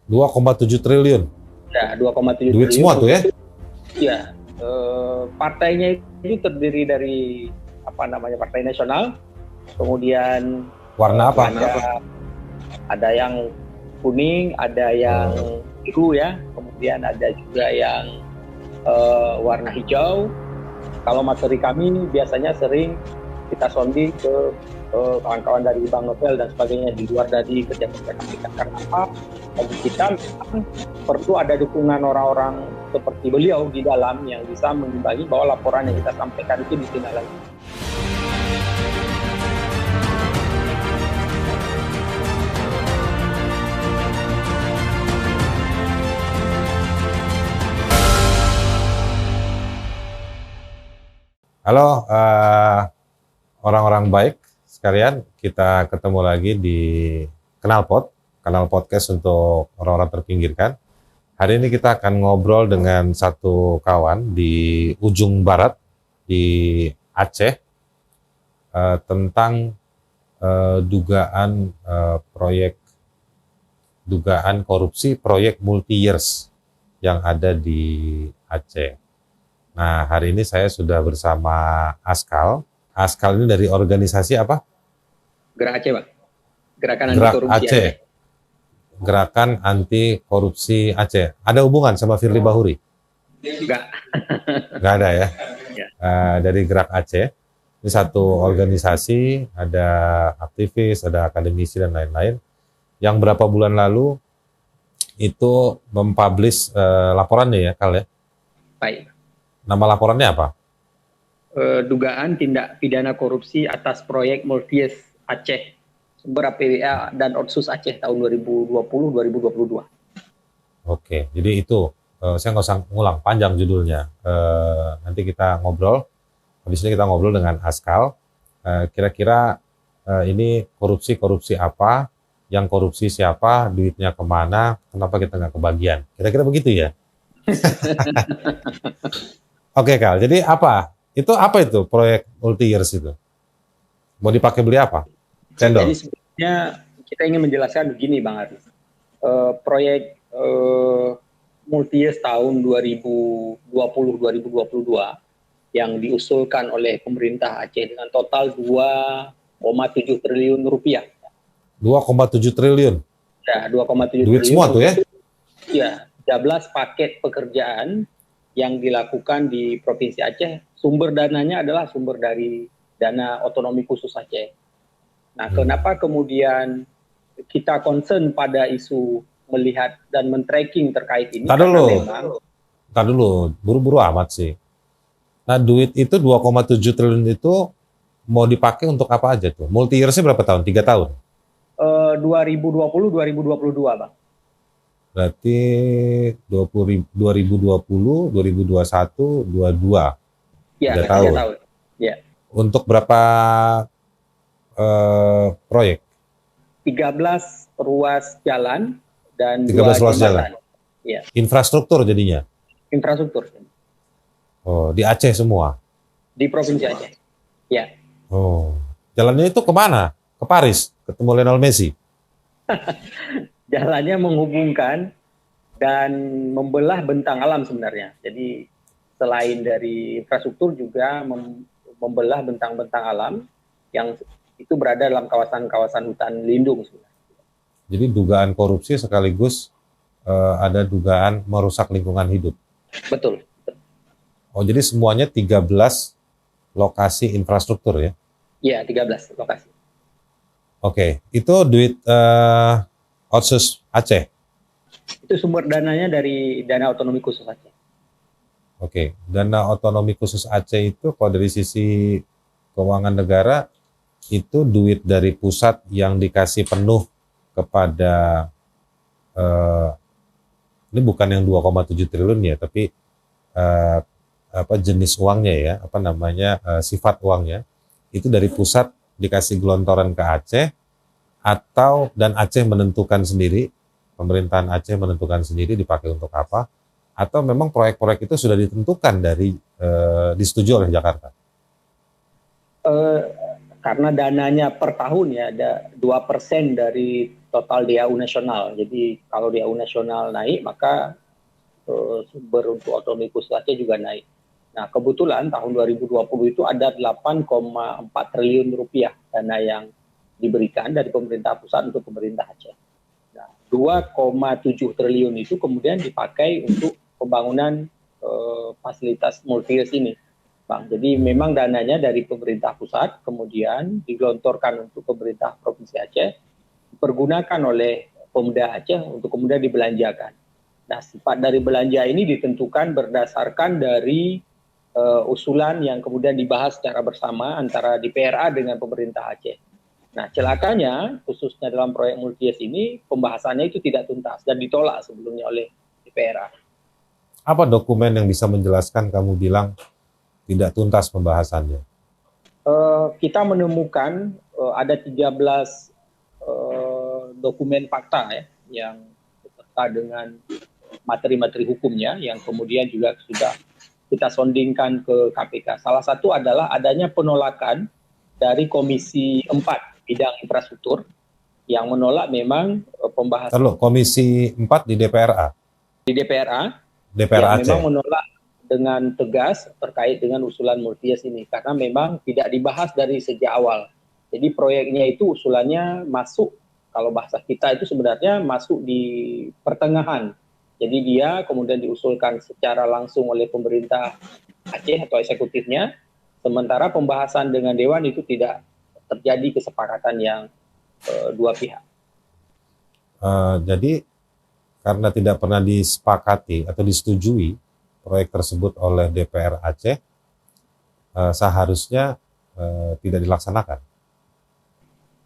2,7 triliun. Ya, 2,7 Duit triliun. semua tuh ya? Iya, partainya itu terdiri dari Partai Nasional, kemudian Warna apa? ada yang kuning, ada yang biru ya, kemudian ada juga yang warna hijau. Kalau materi kami biasanya sering kita sounding ke kawan-kawan dari Bang Novel dan sebagainya di luar dari kerja-kerja kami. Karena apa? Bagi kita perlu ada dukungan orang-orang seperti beliau di dalam yang bisa mengimbangi bahwa laporan yang kita sampaikan itu ditindaklanjuti. Halo orang-orang baik sekalian, kita ketemu lagi di kanal podcast untuk orang-orang terpinggirkan. Hari ini kita akan ngobrol dengan satu kawan di ujung barat di Aceh tentang dugaan korupsi proyek multi years yang ada di Aceh. Nah, hari ini saya sudah bersama Askal. Askal ini dari organisasi apa? Gerak Aceh, Pak. Gerakan Anti Gerak Korupsi Aceh. Gerakan Anti Korupsi Aceh. Ada hubungan sama Firly Bahuri? Enggak. Nggak ada ya? Dari Gerak Aceh. Ini satu organisasi, ada aktivis, ada akademisi, dan lain-lain. Yang berapa bulan lalu itu mempublish laporannya ya, Kal ya? Baik. Nama laporannya apa? Dugaan tindak pidana korupsi atas proyek Multies Aceh, sumber APWA dan Otsus Aceh tahun 2020-2022. Oke, jadi itu saya nggak usah ngulang, panjang judulnya. Nanti kita ngobrol. Habis ini kita ngobrol dengan Askal. Kira-kira ini korupsi apa, yang korupsi siapa, duitnya kemana, kenapa kita nggak kebagian? Kira-kira begitu ya? Oke, Kal. Jadi apa? Itu proyek multi years itu? Mau dipakai beli apa? Cendol? Jadi sebenarnya kita ingin menjelaskan begini, Bang Aris. Proyek multi years tahun 2020-2022 yang diusulkan oleh pemerintah Aceh dengan total 2,7 triliun rupiah. 2,7 triliun? Ya, 2,7 triliun. Duit semua tuh ya? Ya, 13 paket pekerjaan yang dilakukan di Provinsi Aceh. Sumber dananya adalah sumber dari dana otonomi khusus Aceh. Nah, kenapa kemudian kita concern pada isu melihat dan men-tracking terkait ini? Tar dulu, buru-buru amat sih. Nah, duit itu 2,7 triliun itu mau dipakai untuk apa aja tuh? Multi years-nya berapa tahun? 3 tahun? 2020-2022, Bang. Berarti 2020, 2021, 22. Ya, 3 tahun. Ya. Untuk berapa proyek? 13 ruas jalan dan 13 ruas jalan. Ya. Infrastruktur jadinya? Infrastruktur. Oh, di Aceh semua? Di Provinsi Aceh. Ya. Oh, jalannya itu kemana? Ke Paris? Ketemu Lionel Messi? Jalannya menghubungkan dan membelah bentang alam sebenarnya. Jadi selain dari infrastruktur juga membelah bentang-bentang alam yang itu berada dalam kawasan-kawasan hutan lindung sebenarnya. Jadi dugaan korupsi sekaligus ada dugaan merusak lingkungan hidup. Betul. Oh, jadi semuanya 13 lokasi infrastruktur ya? Iya, 13 lokasi. Oke, itu duit Otsus Aceh? Itu sumber dananya dari dana otonomi khusus Aceh. Oke, dana otonomi khusus Aceh itu kalau dari sisi keuangan negara, itu duit dari pusat yang dikasih penuh kepada, ini bukan yang 2,7 triliun ya, tapi jenis uangnya ya, sifat uangnya, itu dari pusat dikasih gelontoran ke Aceh, dan Aceh menentukan sendiri, pemerintahan Aceh menentukan sendiri dipakai untuk apa, atau memang proyek-proyek itu sudah ditentukan disetujui oleh Jakarta? karena dananya per tahun ya ada 2% dari total DAU nasional. Jadi kalau DAU nasional naik maka sumber untuk otonomi khusus Aceh juga naik. Nah kebetulan tahun 2020 itu ada 8,4 triliun rupiah dana yang diberikan dari pemerintah pusat untuk pemerintah Aceh. Nah 2,7 triliun itu kemudian dipakai untuk pembangunan fasilitas multi-use ini. Bang. Jadi memang dananya dari pemerintah pusat kemudian digelontorkan untuk pemerintah Provinsi Aceh, dipergunakan oleh Pemda Aceh untuk kemudian dibelanjakan. Nah, sifat dari belanja ini ditentukan berdasarkan dari usulan yang kemudian dibahas secara bersama antara DPRA dengan pemerintah Aceh. Nah, celakanya khususnya dalam proyek multi-use ini pembahasannya itu tidak tuntas dan ditolak sebelumnya oleh DPRA. Apa dokumen yang bisa menjelaskan kamu bilang tidak tuntas pembahasannya? Kita menemukan ada 13 dokumen fakta ya, yang beserta dengan materi-materi hukumnya yang kemudian juga sudah kita sondingkan ke KPK. Salah satu adalah adanya penolakan dari Komisi 4 Bidang Infrastruktur yang menolak memang pembahasan. Lalu Komisi 4 di DPRA? Di DPRA DPRA Aceh. Memang menolak dengan tegas terkait dengan usulan multi-use ini karena memang tidak dibahas dari sejak awal. Jadi proyeknya itu usulannya masuk, kalau bahasa kita itu sebenarnya masuk di pertengahan. Jadi dia kemudian diusulkan secara langsung oleh pemerintah Aceh atau eksekutifnya, sementara pembahasan dengan Dewan itu tidak terjadi kesepakatan yang dua pihak. Jadi karena tidak pernah disepakati atau disetujui proyek tersebut oleh DPR Aceh, seharusnya tidak dilaksanakan.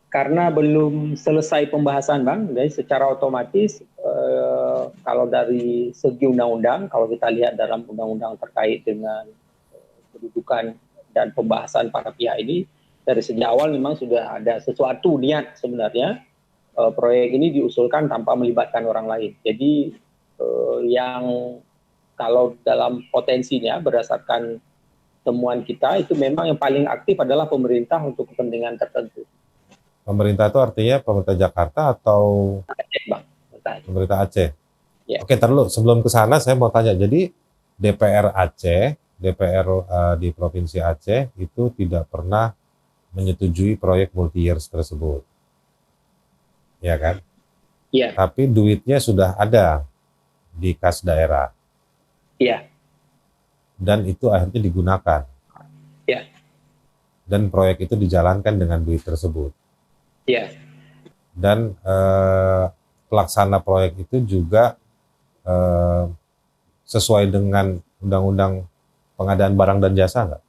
Karena belum selesai pembahasan, Bang, jadi secara otomatis kalau dari segi undang-undang, kalau kita lihat dalam undang-undang terkait dengan kedudukan dan pembahasan para pihak ini, dari sejak awal memang sudah ada sesuatu niat sebenarnya proyek ini diusulkan tanpa melibatkan orang lain. Jadi yang kalau dalam potensinya berdasarkan temuan kita itu memang yang paling aktif adalah pemerintah untuk kepentingan tertentu. Pemerintah itu artinya pemerintah Jakarta atau Aceh, Bang. Pemerintah Aceh? Ya. Oke, terlalu sebelum ke sana saya mau tanya. Jadi DPR Aceh, DPR di Provinsi Aceh itu tidak pernah menyetujui proyek multi-years tersebut, ya kan? Iya. Tapi duitnya sudah ada di kas daerah. Iya. Dan itu akhirnya digunakan. Iya. Dan proyek itu dijalankan dengan duit tersebut. Iya. Dan pelaksana proyek itu juga sesuai dengan undang-undang pengadaan barang dan jasa nggak?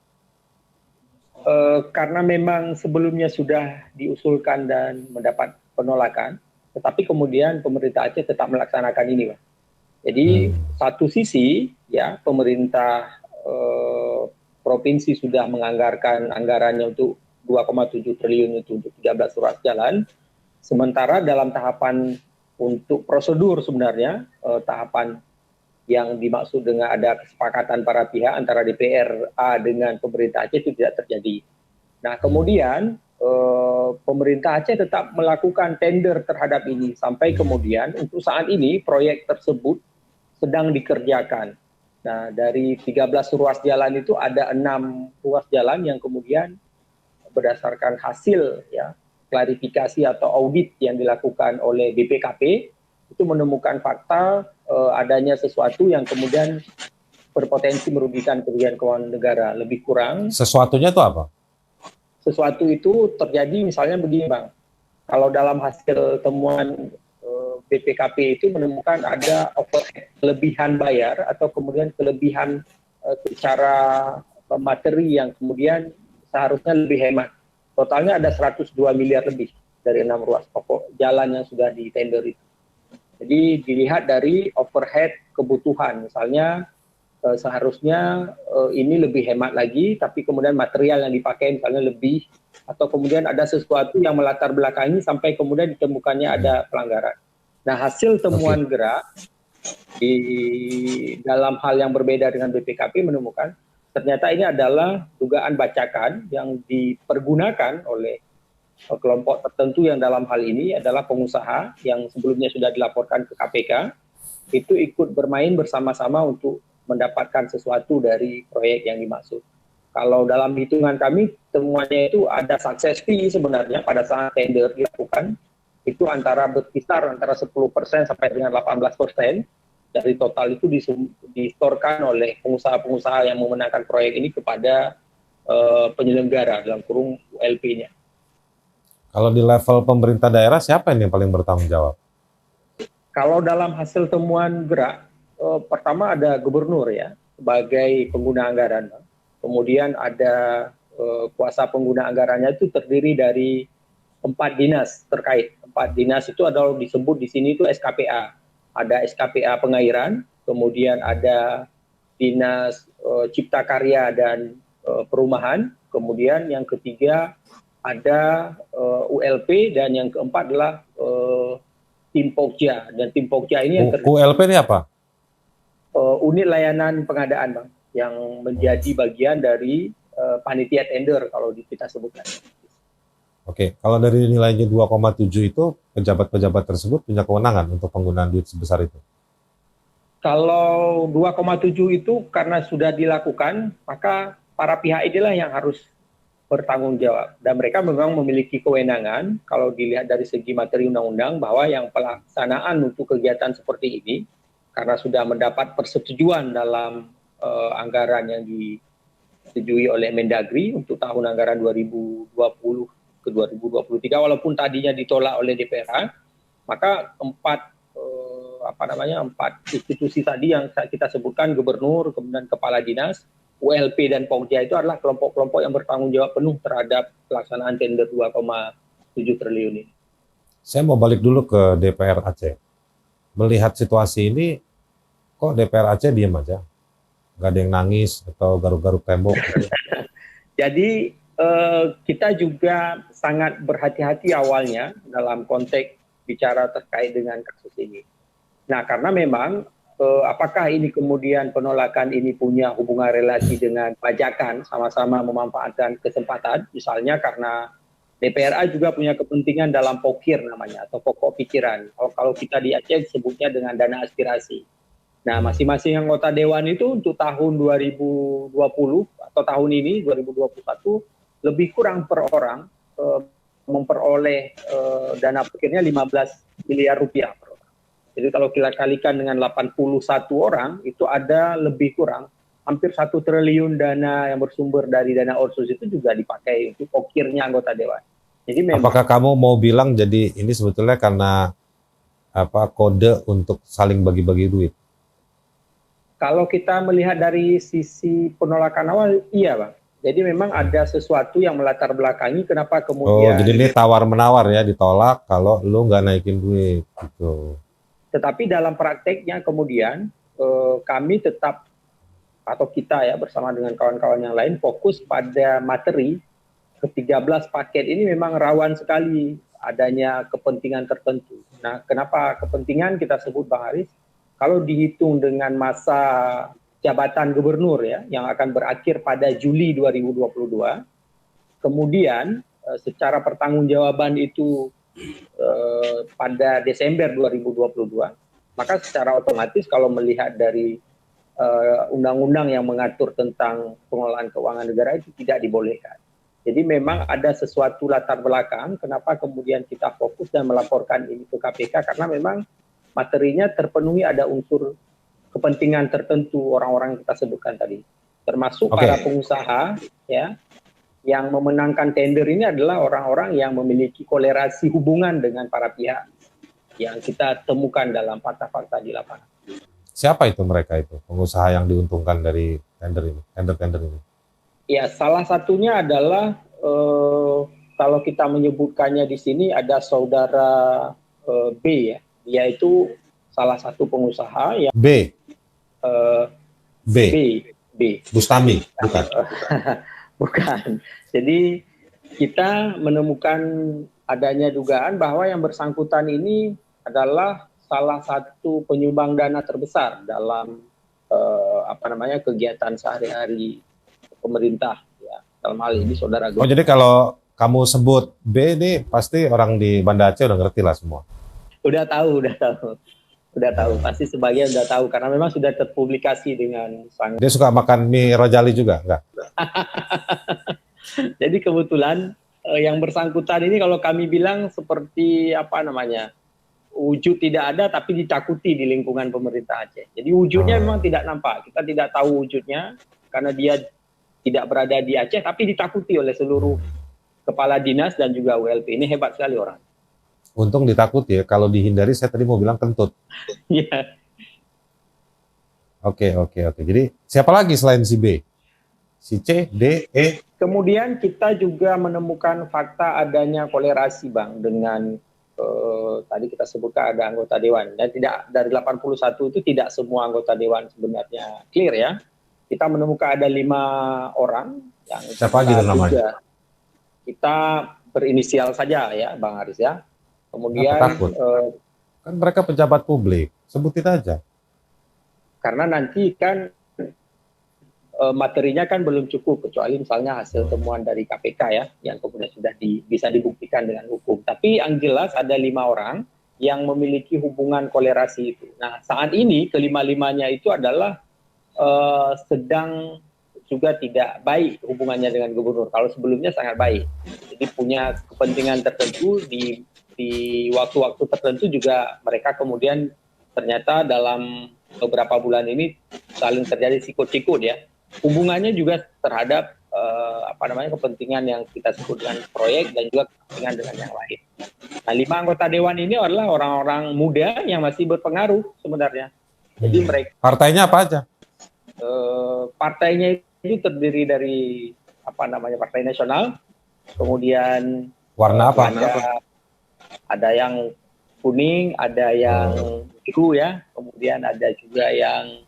Karena memang sebelumnya sudah diusulkan dan mendapat penolakan, tetapi kemudian pemerintah Aceh tetap melaksanakan ini, Pak. Jadi satu sisi ya pemerintah provinsi sudah menganggarkan anggarannya untuk 2,7 triliun itu untuk 13 ruas jalan. Sementara dalam tahapan untuk prosedur sebenarnya tahapan yang dimaksud dengan ada kesepakatan para pihak antara DPRA dengan pemerintah Aceh itu tidak terjadi. Nah kemudian pemerintah Aceh tetap melakukan tender terhadap ini sampai kemudian untuk saat ini proyek tersebut sedang dikerjakan. Nah dari 13 ruas jalan itu ada 6 ruas jalan yang kemudian berdasarkan hasil ya klarifikasi atau audit yang dilakukan oleh BPKP itu menemukan fakta adanya sesuatu yang kemudian berpotensi merugikan kerugian keuangan negara lebih kurang. Sesuatunya itu apa? Sesuatu itu terjadi misalnya begini, Bang. Kalau dalam hasil temuan BPKP itu menemukan ada overhead, kelebihan bayar atau kemudian kelebihan secara materi yang kemudian seharusnya lebih hemat. Totalnya ada 102 miliar lebih dari 6 ruas pokok jalan yang sudah ditender itu. Jadi dilihat dari overhead kebutuhan, misalnya seharusnya ini lebih hemat lagi, tapi kemudian material yang dipakai misalnya lebih, atau kemudian ada sesuatu yang melatar belakangi sampai kemudian ditemukannya ada pelanggaran. Nah hasil temuan gerak di dalam hal yang berbeda dengan BPKP menemukan ternyata ini adalah dugaan bacakan yang dipergunakan oleh kelompok tertentu yang dalam hal ini adalah pengusaha yang sebelumnya sudah dilaporkan ke KPK, itu ikut bermain bersama-sama untuk mendapatkan sesuatu dari proyek yang dimaksud. Kalau dalam hitungan kami, semuanya itu ada success fee sebenarnya pada saat tender dilakukan, itu berkisar antara 10% sampai dengan 18% dari total itu disetorkan oleh pengusaha-pengusaha yang memenangkan proyek ini kepada penyelenggara dalam kurung ULP-nya. Kalau di level pemerintah daerah, siapa yang paling bertanggung jawab? Kalau dalam hasil temuan gerak, pertama ada gubernur ya sebagai pengguna anggaran. Kemudian ada kuasa pengguna anggarannya itu terdiri dari 4 dinas terkait. 4 dinas itu adalah disebut di sini itu SKPA. Ada SKPA Pengairan, kemudian ada Dinas Cipta Karya dan Perumahan, kemudian yang ketiga ada ULP, dan yang keempat adalah tim Pokja. Dan tim Pokja ini yang ULP ini apa? Unit layanan pengadaan, Bang, yang menjadi bagian dari panitia tender kalau kita sebutkan. Oke, kalau dari nilainya 2,7 itu, pejabat-pejabat tersebut punya kewenangan untuk penggunaan duit sebesar itu? Kalau 2,7 itu karena sudah dilakukan, maka para pihak inilah yang harus bertanggung jawab. Dan mereka memang memiliki kewenangan, kalau dilihat dari segi materi undang-undang, bahwa yang pelaksanaan untuk kegiatan seperti ini, karena sudah mendapat persetujuan dalam anggaran yang disetujui oleh Mendagri untuk tahun anggaran 2020 ke 2023, walaupun tadinya ditolak oleh DPR, maka empat institusi tadi yang kita sebutkan, gubernur, kemudian kepala dinas, ULP dan Pokja itu adalah kelompok-kelompok yang bertanggung jawab penuh terhadap pelaksanaan tender 2,7 triliun ini. Saya mau balik dulu ke DPR Aceh. Melihat situasi ini, kok DPR Aceh diam aja? Nggak ada yang nangis atau garuk-garuk tembok? Gitu. Jadi kita juga sangat berhati-hati awalnya dalam konteks bicara terkait dengan kasus ini. Nah, karena memang apakah ini kemudian penolakan ini punya hubungan relasi dengan pajakan, sama-sama memanfaatkan kesempatan, misalnya karena DPRA juga punya kepentingan dalam pokir namanya, atau pokok pikiran. Kalau kita di Aceh sebutnya dengan dana aspirasi. Nah, masing-masing anggota Dewan itu untuk tahun 2020 atau tahun ini, 2021, lebih kurang per orang memperoleh dana pokirnya 15 miliar rupiah per orang. Jadi kalau kita kalikan dengan 81 orang, itu ada lebih kurang hampir 1 triliun dana yang bersumber dari dana otsus itu juga dipakai untuk pokirnya anggota Dewan. Jadi memang, apakah kamu mau bilang jadi ini sebetulnya karena kode untuk saling bagi-bagi duit? Kalau kita melihat dari sisi penolakan awal, iya, Bang. Jadi memang ada sesuatu yang melatar belakangi kenapa kemudian. Oh, jadi ini tawar-menawar ya, ditolak kalau lu nggak naikin duit gitu. Tetapi dalam prakteknya kemudian kami tetap, atau kita ya bersama dengan kawan-kawan yang lain, fokus pada materi. Ke-13 paket ini memang rawan sekali adanya kepentingan tertentu. Nah, kenapa kepentingan kita sebut, Bang Haris? Kalau dihitung dengan masa jabatan gubernur ya, yang akan berakhir pada Juli 2022, kemudian secara pertanggungjawaban itu pada Desember 2022, maka secara otomatis kalau melihat dari undang-undang yang mengatur tentang pengelolaan keuangan negara itu tidak dibolehkan. Jadi memang ada sesuatu latar belakang kenapa kemudian kita fokus dan melaporkan ini ke KPK, karena memang materinya terpenuhi ada unsur kepentingan tertentu orang-orang yang kita sebutkan tadi, termasuk para pengusaha ya yang memenangkan tender ini adalah orang-orang yang memiliki kolerasi hubungan dengan para pihak yang kita temukan dalam fakta-fakta di lapangan. Siapa itu mereka itu pengusaha yang diuntungkan dari tender ini? Ya, salah satunya adalah kalau kita menyebutkannya di sini ada saudara B ya, dia itu salah satu pengusaha yang B. Bustami, bukan. Bukan. Jadi kita menemukan adanya dugaan bahwa yang bersangkutan ini adalah salah satu penyumbang dana terbesar dalam kegiatan sehari-hari pemerintah ya. Dalam hal ini saudara Oh, jadi kalau kamu sebut B ini pasti orang di Banda Aceh udah ngerti lah semua. udah tahu pasti sebagian udah tahu karena memang sudah terpublikasi dengan sangat. Dia suka makan mie Rojali juga, enggak? Jadi kebetulan yang bersangkutan ini kalau kami bilang seperti apa namanya, wujud tidak ada tapi ditakuti di lingkungan pemerintah Aceh. Jadi wujudnya memang tidak nampak, kita tidak tahu wujudnya karena dia tidak berada di Aceh tapi ditakuti oleh seluruh kepala dinas dan juga ULP. Ini hebat sekali orang. Untung ditakuti ya, kalau dihindari saya tadi mau bilang kentut. Iya. Oke. Jadi siapa lagi selain si B? Si C, D, E. Kemudian kita juga menemukan fakta adanya kolerasi Bang dengan tadi kita sebutkan ada anggota dewan dan tidak dari 81 itu tidak semua anggota dewan sebenarnya clear ya. Kita menemukan ada 5 orang yang Siapa aja namanya? Kita berinisial saja ya Bang Aris ya. Kemudian takut? Kan mereka pejabat publik, sebutin aja. Karena nanti kan materinya kan belum cukup kecuali misalnya hasil temuan dari KPK ya yang kemudian sudah bisa dibuktikan dengan hukum. Tapi yang jelas ada 5 orang yang memiliki hubungan kolerasi itu. Nah saat ini kelima-limanya itu adalah sedang juga tidak baik hubungannya dengan gubernur. Kalau sebelumnya sangat baik. Jadi punya kepentingan tertentu di waktu-waktu tertentu juga mereka kemudian ternyata dalam beberapa bulan ini saling terjadi sikut-sikut ya. Hubungannya juga terhadap kepentingan yang kita sebut dengan proyek dan juga kepentingan dengan yang lain. Nah, 5 anggota dewan ini adalah orang-orang muda yang masih berpengaruh sebenarnya. Jadi mereka partainya apa aja? Partainya itu terdiri dari Partai Nasional, kemudian warna apa? Ada yang kuning, ada yang biru ya, kemudian ada juga yang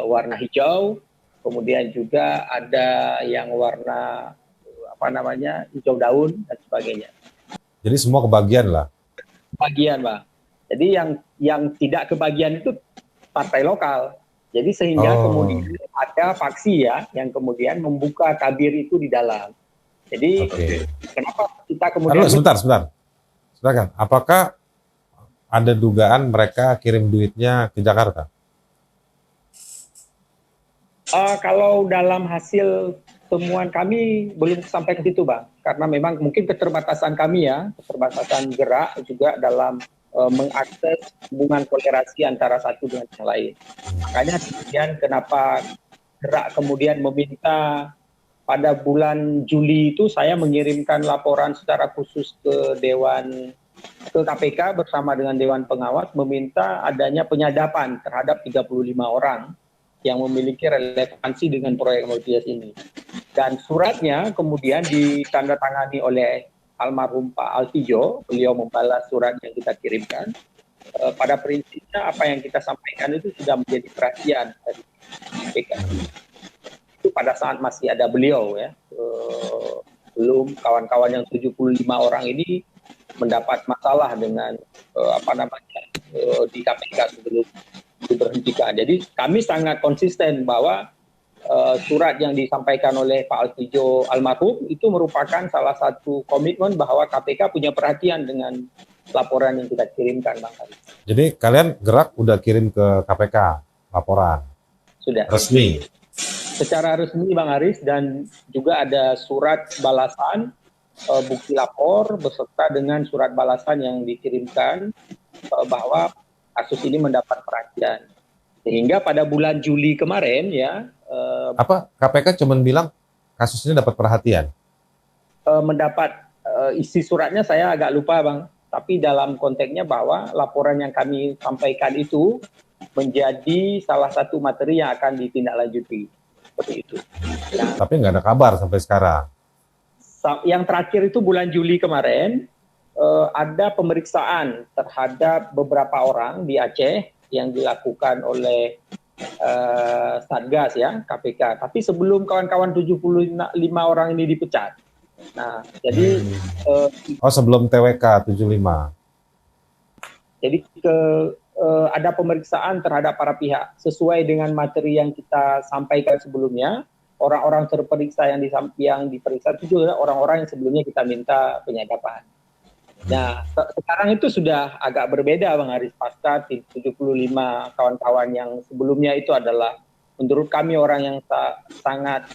warna hijau, kemudian juga ada yang warna hijau daun dan sebagainya. Jadi semua kebagian lah. Kebagian, Bang. Jadi yang tidak kebagian itu partai lokal. Jadi sehingga kemudian ada faksi ya yang kemudian membuka tabir itu di dalam. Jadi kenapa kita kemudian sebentar. Silakan. Apakah ada dugaan mereka kirim duitnya ke Jakarta? Kalau dalam hasil temuan kami belum sampai ke situ, Bang. Karena memang mungkin keterbatasan kami ya, keterbatasan gerak juga dalam mengakses hubungan kolerasi antara satu dengan yang lain. Makanya kemudian kenapa gerak kemudian meminta pada bulan Juli itu saya mengirimkan laporan secara khusus ke KPK bersama dengan Dewan Pengawas meminta adanya penyadapan terhadap 35 orang yang memiliki relevansi dengan proyek Multias ini. Dan suratnya kemudian ditandatangani oleh almarhum Pak Altijo, beliau membalas surat yang kita kirimkan. Pada prinsipnya apa yang kita sampaikan itu sudah menjadi perhatian dari KPK. Itu pada saat masih ada beliau ya. Belum kawan-kawan yang 75 orang ini mendapat masalah dengan di KPK sebelum diberhentikan. Jadi kami sangat konsisten bahwa surat yang disampaikan oleh Pak Altijo almarhum itu merupakan salah satu komitmen bahwa KPK punya perhatian dengan laporan yang kita kirimkan, Bang Aris. Jadi kalian gerak udah kirim ke KPK laporan? Sudah. Resmi? Secara resmi, Bang Aris, dan juga ada surat balasan bukti lapor beserta dengan surat balasan yang dikirimkan bahwa kasus ini mendapat perhatian. Sehingga pada bulan Juli kemarin ya KPK cuma bilang kasusnya dapat perhatian? Mendapat isi suratnya saya agak lupa, Bang. Tapi dalam konteksnya bahwa laporan yang kami sampaikan itu menjadi salah satu materi yang akan ditindaklanjuti. Seperti itu. Nah, tapi nggak ada kabar sampai sekarang. Yang terakhir itu bulan Juli kemarin ada pemeriksaan terhadap beberapa orang di Aceh yang dilakukan oleh Satgas ya, KPK. Tapi sebelum kawan-kawan 75 orang ini dipecat. Nah, jadi sebelum TWK 75. Jadi ada pemeriksaan terhadap para pihak sesuai dengan materi yang kita sampaikan sebelumnya. orang-orang terperiksa yang diperiksa itu juga orang-orang yang sebelumnya kita minta penyadapan. Nah, sekarang itu sudah agak berbeda Bang Haris, pasca 75 kawan-kawan yang sebelumnya itu adalah menurut kami orang yang sangat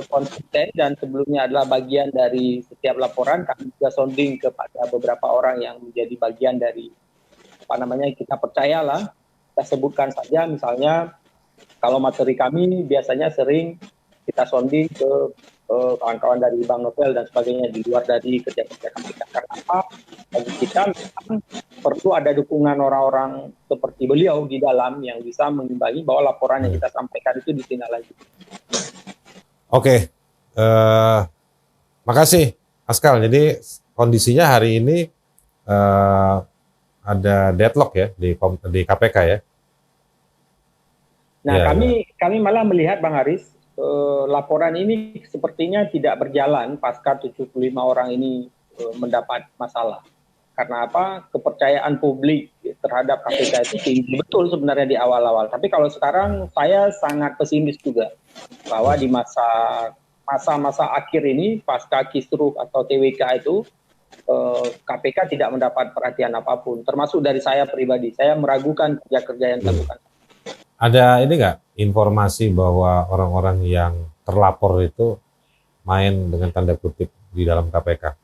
konsisten dan sebelumnya adalah bagian dari setiap laporan. Kami juga sounding kepada beberapa orang yang menjadi bagian dari kita percayalah. Kita sebutkan saja misalnya kalau materi kami biasanya sering kita sounding ke kawan-kawan dari Bang Novel dan sebagainya di luar dari kerja-kerja KPK. Karena apa? Bagi kita memang perlu ada dukungan orang-orang seperti beliau di dalam yang bisa mengimbangi bahwa laporan yang kita sampaikan itu ditindaklanjuti. Oke, makasih Askal. Jadi kondisinya hari ini ada deadlock ya di KPK ya. Nah, ya, kami malah melihat Bang Haris, laporan ini sepertinya tidak berjalan pasca 75 orang ini mendapat masalah. Karena apa? Kepercayaan publik terhadap KPK itu tinggi betul sebenarnya di awal-awal. Tapi kalau sekarang saya sangat pesimis juga bahwa di masa-masa akhir ini pasca Kisruh atau TWK itu KPK tidak mendapat perhatian apapun. Termasuk dari saya pribadi, saya meragukan kerja-kerja yang dilakukan. Ada ini nggak informasi bahwa orang-orang yang terlapor itu main dengan tanda kutip di dalam KPK?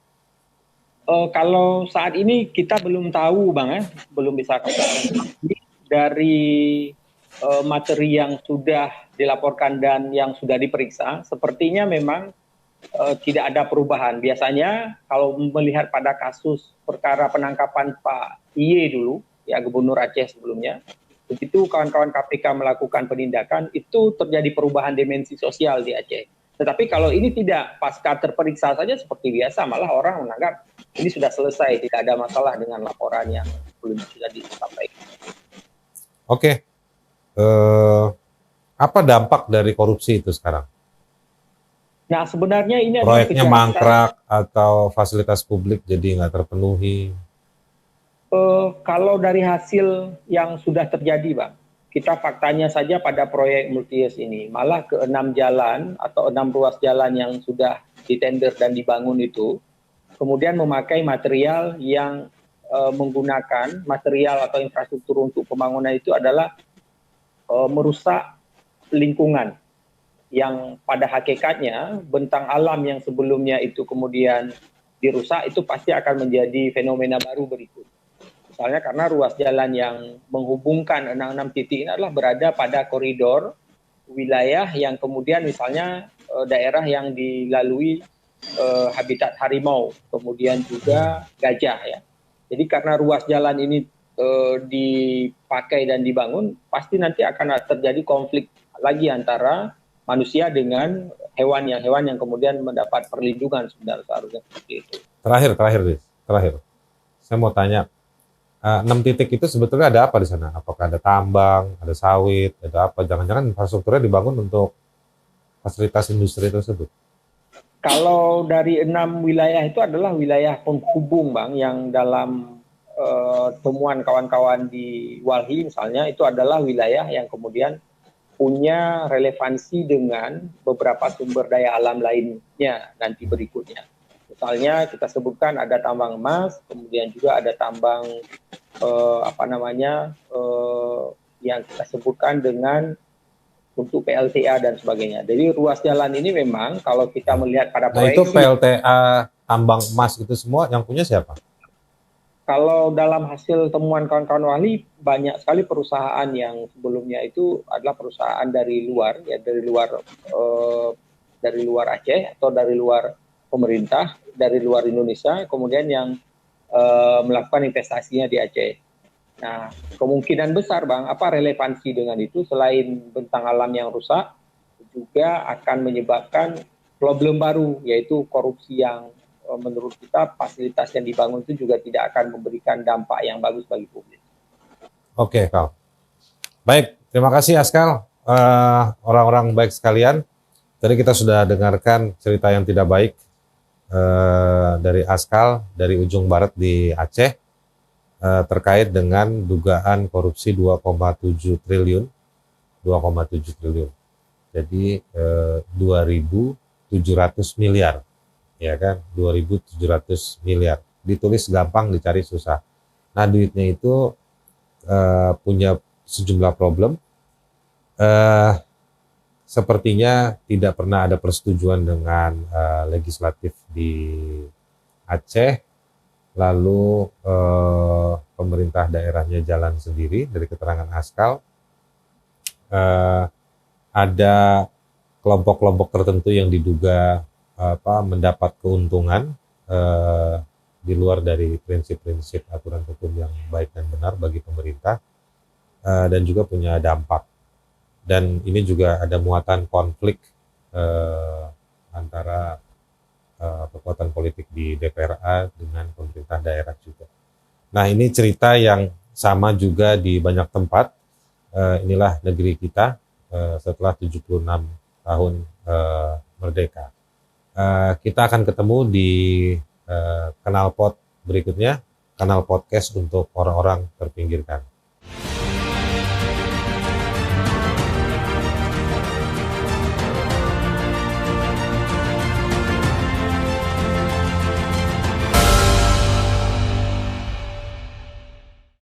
Kalau saat ini kita belum tahu Bang ya, belum bisa katakan. Dari materi yang sudah dilaporkan dan yang sudah diperiksa, sepertinya memang tidak ada perubahan. Biasanya kalau melihat pada kasus perkara penangkapan Pak IY dulu, ya Gubernur Aceh sebelumnya, begitu kawan-kawan KPK melakukan penindakan, itu terjadi perubahan dimensi sosial di Aceh. Tetapi kalau ini tidak, pasca terperiksa saja seperti biasa, malah orang menganggap ini sudah selesai, tidak ada masalah dengan laporan yang belum sudah disampaikan. Oke, apa dampak dari korupsi itu sekarang? Nah sebenarnya ini proyeknya mangkrak atau fasilitas publik jadi nggak terpenuhi? Kalau dari hasil yang sudah terjadi, Bang, kita faktanya saja pada proyek Multius ini, malah ke 6 jalan atau 6 ruas jalan yang sudah ditender dan dibangun itu, kemudian memakai material yang menggunakan material atau infrastruktur untuk pembangunan itu adalah merusak lingkungan, yang pada hakikatnya bentang alam yang sebelumnya itu kemudian dirusak, itu pasti akan menjadi fenomena baru berikut. Misalnya karena ruas jalan yang menghubungkan 66 titik ini adalah berada pada koridor wilayah yang kemudian misalnya daerah yang dilalui habitat harimau, kemudian juga gajah ya. Jadi karena ruas jalan ini dipakai dan dibangun, pasti nanti akan terjadi konflik lagi antara manusia dengan hewan yang kemudian mendapat perlindungan sebenarnya seperti itu. Terakhir. Saya mau tanya, 6 titik itu sebetulnya ada apa di sana? Apakah ada tambang, ada sawit, ada apa? Jangan-jangan infrastrukturnya dibangun untuk fasilitas industri tersebut? Kalau dari 6 wilayah itu adalah wilayah penghubung, Bang, yang dalam temuan kawan-kawan di Walhi misalnya, itu adalah wilayah yang kemudian punya relevansi dengan beberapa sumber daya alam lainnya nanti berikutnya. Misalnya kita sebutkan ada tambang emas, kemudian juga ada tambang yang kita sebutkan dengan untuk PLTA dan sebagainya. Jadi ruas jalan ini memang kalau kita melihat pada proyeksi. Nah itu PLTA, tambang emas itu semua yang punya siapa? Kalau dalam hasil temuan kawan-kawan Wali, banyak sekali perusahaan yang sebelumnya itu adalah perusahaan dari luar, ya dari luar Aceh atau dari luar pemerintah, dari luar Indonesia, kemudian yang melakukan investasinya di Aceh. Nah, kemungkinan besar, Bang, apa relevansi dengan itu selain bentang alam yang rusak, juga akan menyebabkan problem baru, yaitu korupsi yang menurut kita fasilitas yang dibangun itu juga tidak akan memberikan dampak yang bagus bagi publik. Oke, Kal. Baik, terima kasih Askal. Orang-orang baik sekalian, tadi kita sudah dengarkan cerita yang tidak baik dari Askal dari ujung barat di Aceh terkait dengan dugaan korupsi 2,7 triliun. jadi 2.700 miliar, ya kan, 2.700 miliar. Ditulis gampang, dicari susah. Nah, duitnya itu punya sejumlah problem. Sepertinya tidak pernah ada persetujuan dengan legislatif di Aceh, lalu pemerintah daerahnya jalan sendiri. Dari keterangan Askal, ada kelompok-kelompok tertentu yang diduga mendapat keuntungan di luar dari prinsip-prinsip aturan hukum yang baik dan benar bagi pemerintah, dan juga punya dampak. Dan ini juga ada muatan konflik antara kekuatan politik di DPRA dengan pemerintah daerah juga. Nah, ini cerita yang sama juga di banyak tempat. Inilah negeri kita setelah 76 tahun merdeka. Kita akan ketemu di kanal pod berikutnya, kanal podcast untuk orang-orang terpinggirkan.